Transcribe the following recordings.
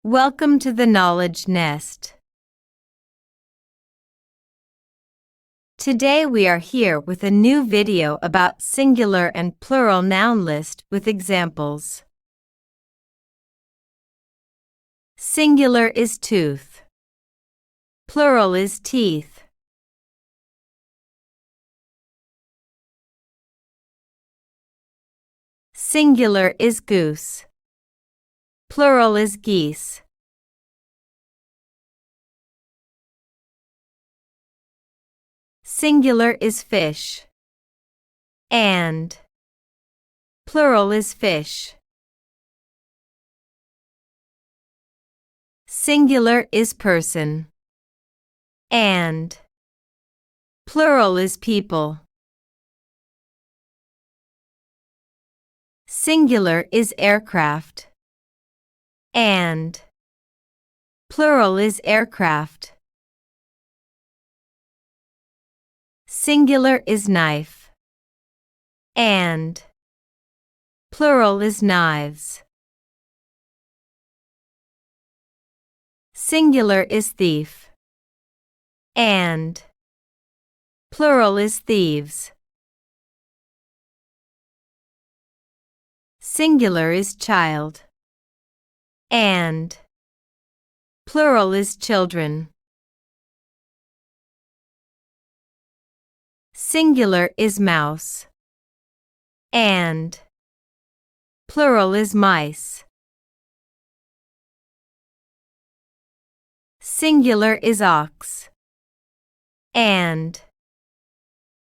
Welcome to the Knowledge Nest. Today we are here with a new video about singular and plural noun list with examples. Singular is tooth. Plural is teeth. Singular is goose. Plural is geese. Singular is fish. And plural is fish. Singular is person. And plural is people. Singular is aircraft. And plural is aircraft. Singular is knife. And plural is knives. Singular is thief. And plural is thieves. Singular is child. And plural is children. Singular is mouse. And plural is mice. Singular is ox. And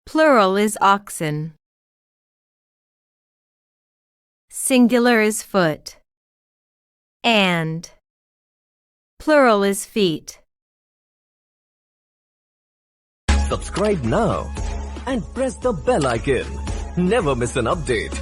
plural is oxen. Singular is foot. And plural is feet. Subscribe now and press the bell icon. Never miss an update.